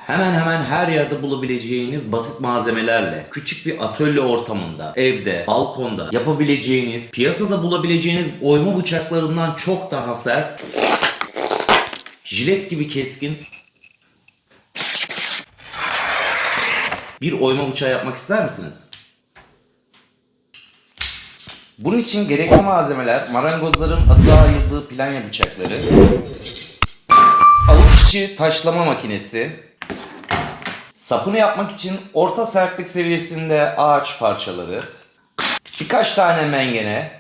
Hemen hemen her yerde bulabileceğiniz basit malzemelerle küçük bir atölye ortamında, evde, balkonda yapabileceğiniz, piyasada bulabileceğiniz oyma bıçaklarından çok daha sert, jilet gibi keskin bir oyma bıçağı yapmak ister misiniz? Bunun için gerekli malzemeler marangozların atığa ayırdığı planya bıçakları, avuç içi taşlama makinesi, sapını yapmak için orta sertlik seviyesinde ağaç parçaları, birkaç tane mengene,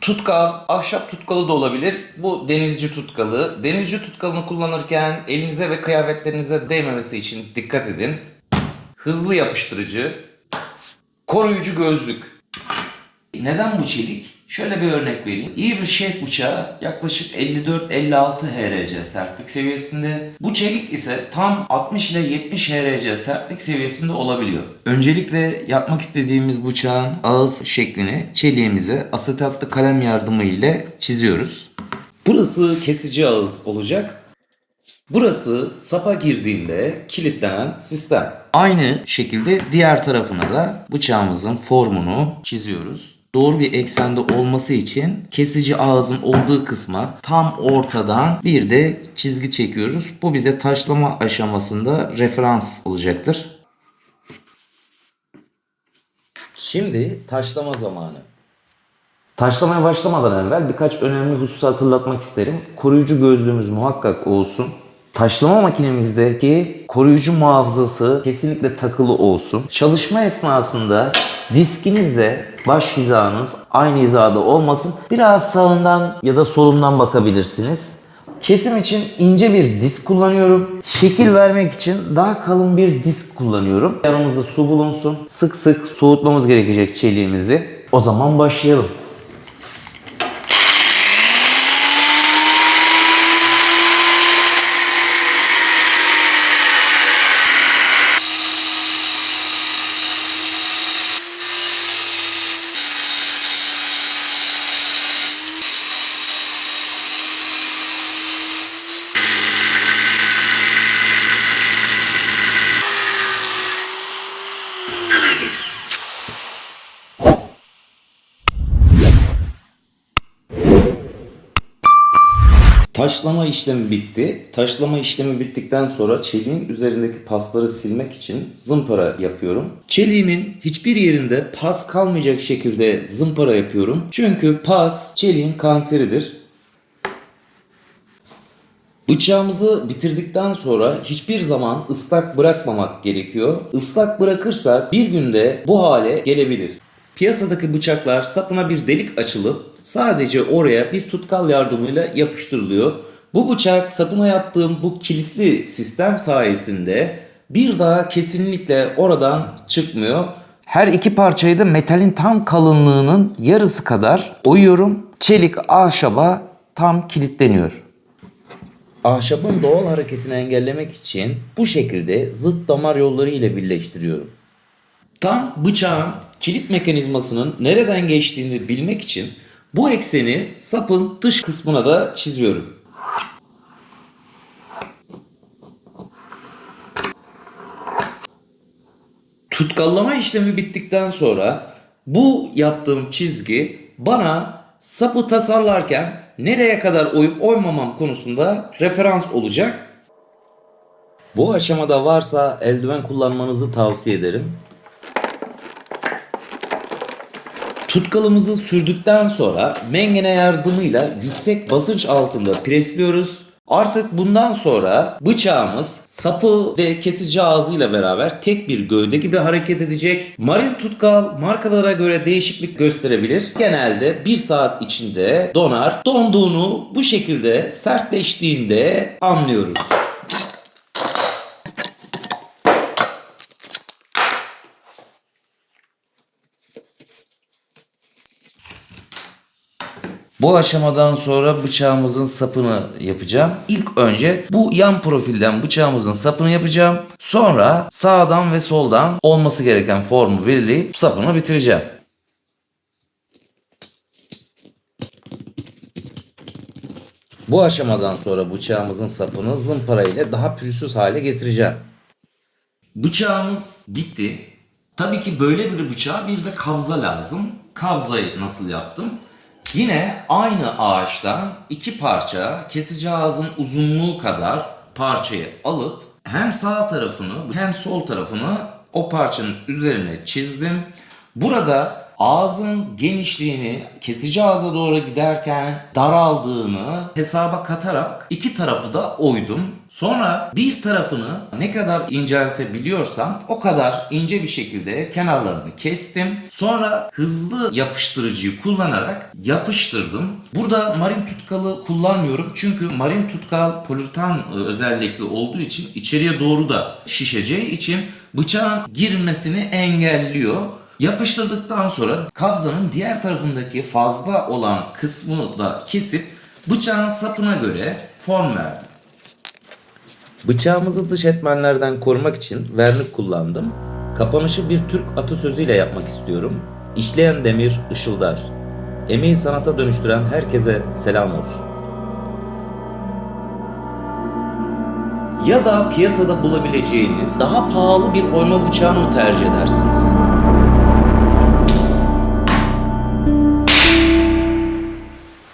tutkal, ahşap tutkalı da olabilir. Bu denizci tutkalı. Denizci tutkalını kullanırken elinize ve kıyafetlerinize değmemesi için dikkat edin. Hızlı yapıştırıcı, koruyucu gözlük. Neden bu çelik? Şöyle bir örnek vereyim. İyi bir şef bıçağı yaklaşık 54-56 HRC sertlik seviyesinde. Bu çelik ise tam 60 ile 70 HRC sertlik seviyesinde olabiliyor. Öncelikle yapmak istediğimiz bıçağın ağız şeklini çeliğimize asetatlı kalem yardımı ile çiziyoruz. Burası kesici ağız olacak. Burası sapa girdiğinde kilitlenen sistem. Aynı şekilde diğer tarafına da bıçağımızın formunu çiziyoruz. Doğru bir eksende olması için kesici ağzın olduğu kısma tam ortadan bir de çizgi çekiyoruz. Bu bize taşlama aşamasında referans olacaktır. Şimdi taşlama zamanı. Taşlamaya başlamadan evvel birkaç önemli hususu hatırlatmak isterim. Koruyucu gözlüğümüz muhakkak olsun. Taşlama makinemizdeki koruyucu muhafızası kesinlikle takılı olsun. Çalışma esnasında diskinizle baş hizanız aynı hizada olmasın. Biraz sağından ya da solundan bakabilirsiniz. Kesim için ince bir disk kullanıyorum. Şekil vermek için daha kalın bir disk kullanıyorum. Yanımızda su bulunsun. Sık sık soğutmamız gerekecek çeliğimizi. O zaman başlayalım. Taşlama işlemi bitti. Taşlama işlemi bittikten sonra çeliğin üzerindeki pasları silmek için zımpara yapıyorum. Çeliğimin hiçbir yerinde pas kalmayacak şekilde zımpara yapıyorum. Çünkü pas çeliğin kanseridir. Bıçağımızı bitirdikten sonra hiçbir zaman ıslak bırakmamak gerekiyor. Islak bırakırsak bir günde bu hale gelebilir. Piyasadaki bıçaklar sapına bir delik açılıp sadece oraya bir tutkal yardımıyla yapıştırılıyor. Bu bıçak sapına yaptığım bu kilitli sistem sayesinde bir daha kesinlikle oradan çıkmıyor. Her iki parçayı da metalin tam kalınlığının yarısı kadar oyuyorum. Çelik ahşaba tam kilitleniyor. Ahşabın doğal hareketini engellemek için bu şekilde zıt damar yolları ile birleştiriyorum. Tam bıçağın kilit mekanizmasının nereden geçtiğini bilmek için bu ekseni sapın dış kısmına da çiziyorum. Tutkallama işlemi bittikten sonra bu yaptığım çizgi bana sapı tasarlarken nereye kadar oyup oymamam konusunda referans olacak. Bu aşamada varsa eldiven kullanmanızı tavsiye ederim. Tutkalımızı sürdükten sonra mengene yardımıyla yüksek basınç altında presliyoruz. Artık bundan sonra bıçağımız sapı ve kesici ağzıyla beraber tek bir gövde gibi hareket edecek. Marin tutkal markalara göre değişiklik gösterebilir. Genelde 1 saat içinde donar. Donduğunu bu şekilde sertleştiğinde anlıyoruz. Bu aşamadan sonra bıçağımızın sapını yapacağım. İlk önce bu yan profilden bıçağımızın sapını yapacağım. Sonra sağdan ve soldan olması gereken formu belirleyip sapını bitireceğim. Bu aşamadan sonra bıçağımızın sapını zımpara ile daha pürüzsüz hale getireceğim. Bıçağımız bitti. Tabii ki böyle bir bıçağa bir de kabza lazım. Kabzayı nasıl yaptım? Yine aynı ağaçtan iki parça kesici ağzın uzunluğu kadar parçayı alıp hem sağ tarafını hem sol tarafını o parçanın üzerine çizdim. Burada ağzın genişliğini kesici ağza doğru giderken daraldığını hesaba katarak iki tarafı da oydum. Sonra bir tarafını ne kadar inceltebiliyorsam o kadar ince bir şekilde kenarlarını kestim. Sonra hızlı yapıştırıcıyı kullanarak yapıştırdım. Burada marin tutkalı kullanmıyorum çünkü marin tutkal poliuretan özellikli olduğu için içeriye doğru da şişeceği için bıçağın girmesini engelliyor. Yapıştırdıktan sonra kabzanın diğer tarafındaki fazla olan kısmını da kesip bıçağın sapına göre form verdim. Bıçağımızı dış etmenlerden korumak için vernik kullandım. Kapanışı bir Türk atasözüyle yapmak istiyorum. İşleyen demir ışıldar. Emeği sanata dönüştüren herkese selam olsun. Ya da piyasada bulabileceğiniz daha pahalı bir oyma bıçağını mı tercih edersiniz?